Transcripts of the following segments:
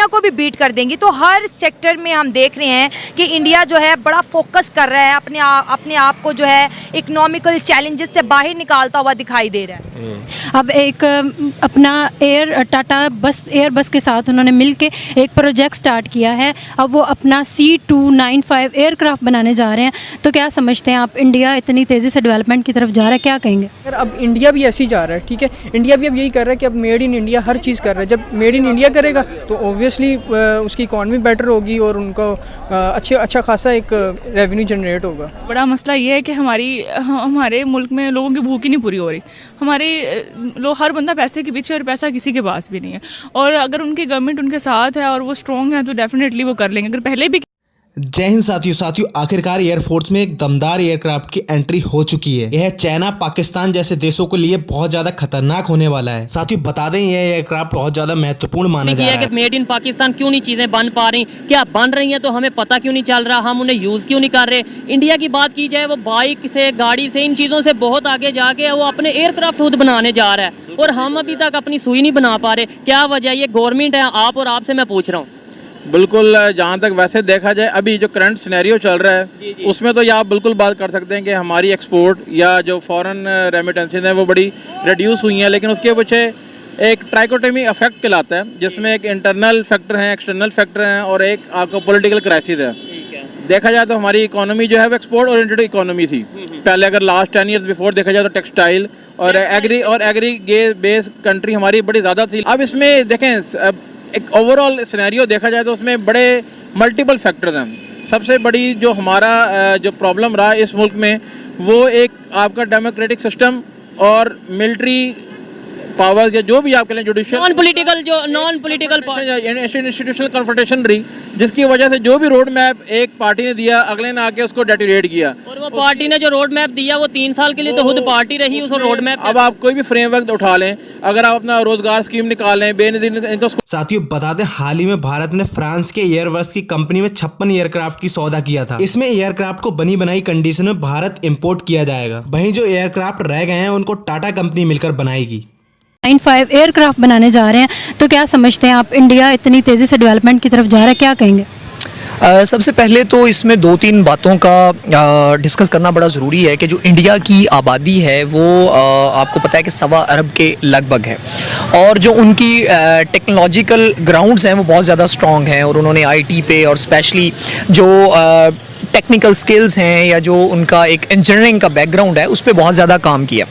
China को भी beat कर देंगी। तो हर सेक्टर में हम देख रहे हैं कि इंडिया जो है बड़ा फोकस कर रहा है, अपने आप को जो है इकोनॉमिकल चैलेंजेस से बाहर निकालता हुआ दिखाई दे रहा है। अब एक अपना टाटा बस एयरबस के साथ उन्होंने मिलके एक प्रोजेक्ट स्टार्ट किया है। अब वो अपना C295 एयरक्राफ्ट बनाने जा रहे हैं। तो क्या समझते हैं आप, इंडिया इतनी तेज़ी से डेवलपमेंट की तरफ जा रहा है, क्या कहेंगे? अब इंडिया भी ऐसे ही जा रहा है, ठीक है। इंडिया भी अब यही कर रहा है कि अब मेड इन इंडिया हर चीज़ कर रहा है। जब मेड इन इंडिया करेगा तो ऑब्वियसली उसकी इकॉनमी बेटर होगी और उनको अच्छा खासा एक रेवेन्यू जनरेट होगा। बड़ा मसला ये है कि हमारे मुल्क में लोगों की भूख ही नहीं पूरी हो रही। हमारे लोग, हर बंदा पैसे के पीछे, और पैसा किसी के पास भी नहीं है। और अगर उनकी गवर्नमेंट उनके साथ है और वो स्ट्रॉन्ग है तो डेफिनेटली वो कर लेंगे। अगर पहले भी जय हिंद साथियों, आखिरकार एयरफोर्स में एक दमदार एयरक्राफ्ट की एंट्री हो चुकी है। यह चाइना, पाकिस्तान जैसे देशों के लिए बहुत ज्यादा खतरनाक होने वाला है। साथियों बता दें, यह एयरक्राफ्ट बहुत ज्यादा महत्वपूर्ण माना जा रहा है। मेड इन पाकिस्तान क्यों नहीं चीजें बन पा रही, क्या बन रही हैं तो हमें पता क्यों नहीं चल रहा, हम उन्हें यूज क्यों नहीं कर रहे। इंडिया की बात की जाए, वो बाइक से, गाड़ी से, इन चीजों से बहुत आगे जाके वो अपने एयरक्राफ्ट खुद बनाने जा रहा है और हम अभी तक अपनी सुई नहीं बना पा रहे। क्या वजह? ये गवर्नमेंट है, आप और आपसे मैं पूछ रहा हूँ। बिल्कुल, जहाँ तक वैसे देखा जाए अभी जो करंट सिनेरियो चल रहा है उसमें तो ये आप बिल्कुल बात कर सकते हैं कि हमारी एक्सपोर्ट या जो फॉरेन रेमिटेंसेज हैं वो बड़ी रिड्यूस हुई हैं, लेकिन उसके पीछे एक ट्राइकोटमी इफेक्ट कहलाता है, जिसमें एक इंटरनल फैक्टर हैं, एक्सटर्नल फैक्टर हैं और एक आपको पॉलिटिकल क्राइसिस है। देखा जाए तो हमारी इकोनॉमी जो है वो एक्सपोर्ट ओरिएंटेड इकोनॉमी थी पहले। अगर लास्ट 10 ईयर्स बिफोर देखा जाए तो टेक्सटाइल और एग्री बेस्ड कंट्री हमारी बड़ी ज़्यादा थी। अब इसमें देखें, एक ओवरऑल सिनेरियो देखा जाए तो उसमें बड़े मल्टीपल फैक्टर्स हैं। सबसे बड़ी जो हमारा जो प्रॉब्लम रहा इस मुल्क में वो एक आपका डेमोक्रेटिक सिस्टम और मिलिट्री पावर्स या जो भी आप कह लें, judicial non political institutional confrontation रही, जिसकी वजह से जो भी रोड मैप एक पार्टी ने दिया अगले ने आके उसको डेटोरेट किया। और वो पार्टी ने जो रोड मैप दिया वो 3 साल के लिए तो खुद पार्टी रही उस रोड मैप। अब आप कोई भी फ्रेमवर्क उठा लें, अगर आप अपना रोजगार स्कीम निकालें, बेनजीर इनको। साथियों बता दें, हाल ही में भारत ने फ्रांस के एयरवर्स की कंपनी में 56 एयरक्राफ्ट की सौदा किया था। इसमें एयरक्राफ्ट को बनी बनाई कंडीशन में भारत इंपोर्ट किया जाएगा। वहीं जो एयरक्राफ्ट रह गए हैं उनको टाटा कंपनी मिलकर बनाएगी। 95 एयरक्राफ्ट बनाने जा रहे हैं। तो क्या समझते हैं आप, इंडिया इतनी तेज़ी से डेवलपमेंट की तरफ जा रहा है, क्या कहेंगे? सबसे पहले तो इसमें 2-3 बातों का डिस्कस करना बड़ा ज़रूरी है कि जो इंडिया की आबादी है वो आपको पता है कि 1.25 अरब के लगभग है और जो उनकी टेक्नोलॉजिकल ग्राउंड्स हैं वो बहुत ज़्यादा स्ट्रॉन्ग हैं और उन्होंने आईटी पे और स्पेशली जो टेक्निकल स्किल्स हैं या जो उनका एक इंजीनियरिंग का बैकग्राउंड है उस पर बहुत ज़्यादा काम किया।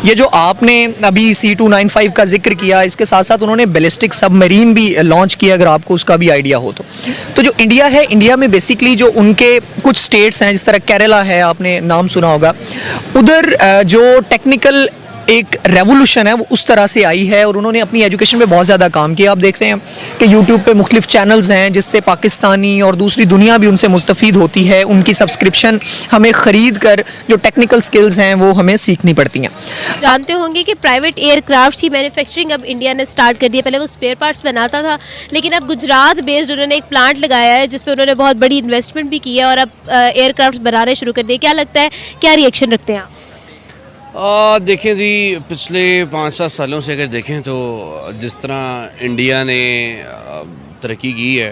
ये जो आपने अभी C295 का जिक्र किया, इसके साथ साथ उन्होंने बैलिस्टिक सबमरीन भी लॉन्च किया, अगर आपको उसका भी आइडिया हो तो जो इंडिया है, इंडिया में बेसिकली जो उनके कुछ स्टेट्स हैं, जिस तरह केरला है, आपने नाम सुना होगा, उधर जो टेक्निकल एक रेवोल्यूशन है वो उस तरह से आई है और उन्होंने अपनी एजुकेशन पे बहुत ज़्यादा काम किया। आप देखते हैं कि यूट्यूब पे मुख्तलिफ चैनल्स हैं जिससे पाकिस्तानी और दूसरी दुनिया भी उनसे मुस्तफ़ीद होती है। उनकी सब्सक्रिप्शन हमें ख़रीद कर जो टेक्निकल स्किल्स हैं वो हमें सीखनी पड़ती हैं। जानते होंगे कि प्राइवेट एयरक्राफ्ट की मैन्युफैक्चरिंग अब इंडिया ने स्टार्ट कर दी है। पहले वो स्पेयर पार्ट्स बनाता था, लेकिन अब गुजरात बेस्ड उन्होंने एक प्लांट लगाया है जिस पर उन्होंने बहुत बड़ी इन्वेस्टमेंट भी की है और अब एयरक्राफ्ट बनाने शुरू कर दिए। क्या लगता है, क्या रिएक्शन रखते हैं आप? देखें जी, पिछले 5-7 सालों से अगर देखें तो जिस तरह इंडिया ने तरक्की की है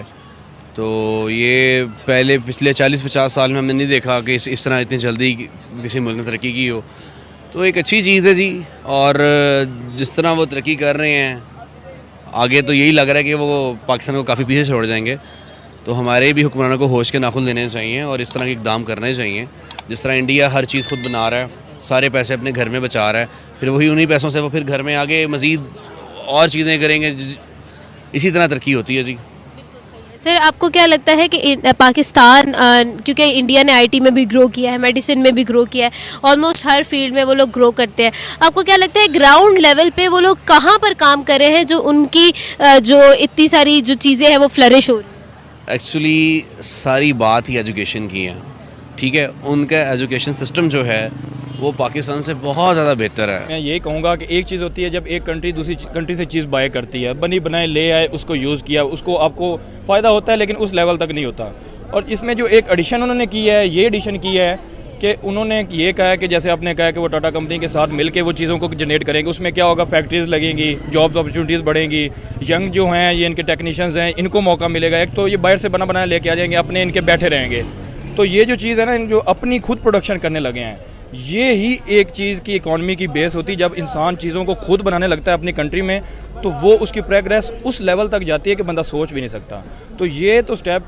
तो ये पहले पिछले 40-50 साल में हमने नहीं देखा कि इस तरह इतनी जल्दी किसी मुल्क ने तरक्की की हो। तो एक अच्छी चीज़ है जी, और जिस तरह वो तरक्की कर रहे हैं आगे तो यही लग रहा है कि वो पाकिस्तान को काफ़ी पीछे छोड़ जाएंगे। तो हमारे भी हुक्मरानों को होश के नाखुन लेने चाहिए और इस तरह के इक़दाम करने चाहिए। जिस तरह इंडिया हर चीज़ खुद बना रहा है, सारे पैसे अपने घर में बचा रहा है, फिर वही उन्हीं पैसों से वो फिर घर में आगे मज़ीद और चीज़ें करेंगे, इसी तरह तरक्की होती है जी। सर, आपको क्या लगता है कि पाकिस्तान, क्योंकि इंडिया ने आईटी में भी ग्रो किया है, मेडिसिन में भी ग्रो किया है, ऑलमोस्ट हर फील्ड में वो लोग ग्रो करते हैं, आपको क्या लगता है ग्राउंड लेवल पे वो लोग कहाँ पर काम कर रहे हैं जो उनकी जो इतनी सारी जो चीज़ें हैं वो फ्लरिश हो रही हैं? एक्चुअली सारी बात ही एजुकेशन की है, ठीक है। उनका एजुकेशन सिस्टम जो है वो पाकिस्तान से बहुत ज़्यादा बेहतर है। मैं यही कहूँगा कि एक चीज़ होती है जब एक कंट्री दूसरी कंट्री से चीज़ बाय करती है, बनी बनाए ले आए, उसको यूज़ किया, उसको आपको फ़ायदा होता है, लेकिन उस लेवल तक नहीं होता। और इसमें जो एक एडिशन उन्होंने की है, ये एडिशन की है कि उन्होंने ये कहा है कि जैसे आपने कहा कि वो टाटा कंपनी के साथ मिलके वो चीज़ों को जनरेट करेंगे, उसमें क्या होगा, फैक्ट्रीज लगेंगी, जॉब्स अपॉर्चुनिटीज़ बढ़ेंगी, यंग जो हैं ये इनके टेक्नीशियंस हैं इनको मौका मिलेगा। एक तो ये बाहर से बना बनाया लेके आ जाएंगे, अपने इनके बैठे रहेंगे। तो ये जो चीज़ है ना, जो अपनी खुद प्रोडक्शन करने लगे हैं, ये ही एक चीज़ की इकॉनमी की बेस होती है। जब इंसान चीज़ों को खुद बनाने लगता है अपनी कंट्री में, तो वो उसकी प्रोग्रेस उस लेवल तक जाती है कि बंदा सोच भी नहीं सकता। तो ये तो स्टेप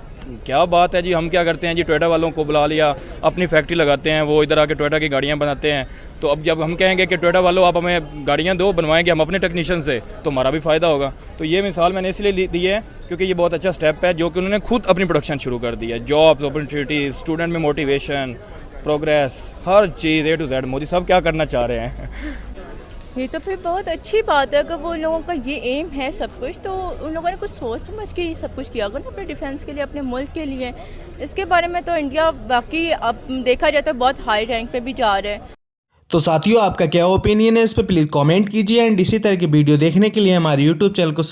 क्या बात है जी। हम क्या करते हैं जी, टोयोटा वालों को बुला लिया, अपनी फैक्ट्री लगाते हैं, वो इधर आके टोयोटा की गाड़ियाँ बनाते हैं। तो अब जब हम कहेंगे कि टोयोटा वालों आप हमें गाड़ियाँ दो, बनवाएंगे हम अपने टेक्नीशियन से, तो हमारा भी फ़ायदा होगा। तो ये मिसाल मैंने इसलिए दी है क्योंकि ये बहुत अच्छा स्टेप है जो कि उन्होंने खुद अपनी प्रोडक्शन शुरू कर दी है। जॉब्स अपॉर्चुनिटीज़, स्टूडेंट में motivation, progress, her cheese A to Z Modi साहब क्या करना चाह रहे हैं। ये तो फिर बहुत अच्छी बात है। अगर वो लोगों का ये एम है सब कुछ, तो उन लोगों ने कुछ सोच समझ के ये सब कुछ किया अगर अपने डिफेंस के लिए, अपने मुल्क के लिए। इसके बारे में तो इंडिया बाकी अब देखा जाए तो बहुत हाई रैंक पे भी जा रहा है। तो साथियों, आपका क्या ओपिनियन है इस पर प्लीज़ कमेंट कीजिए एंड इसी तरह की वीडियो देखने के लिए हमारे यूट्यूब चैनल को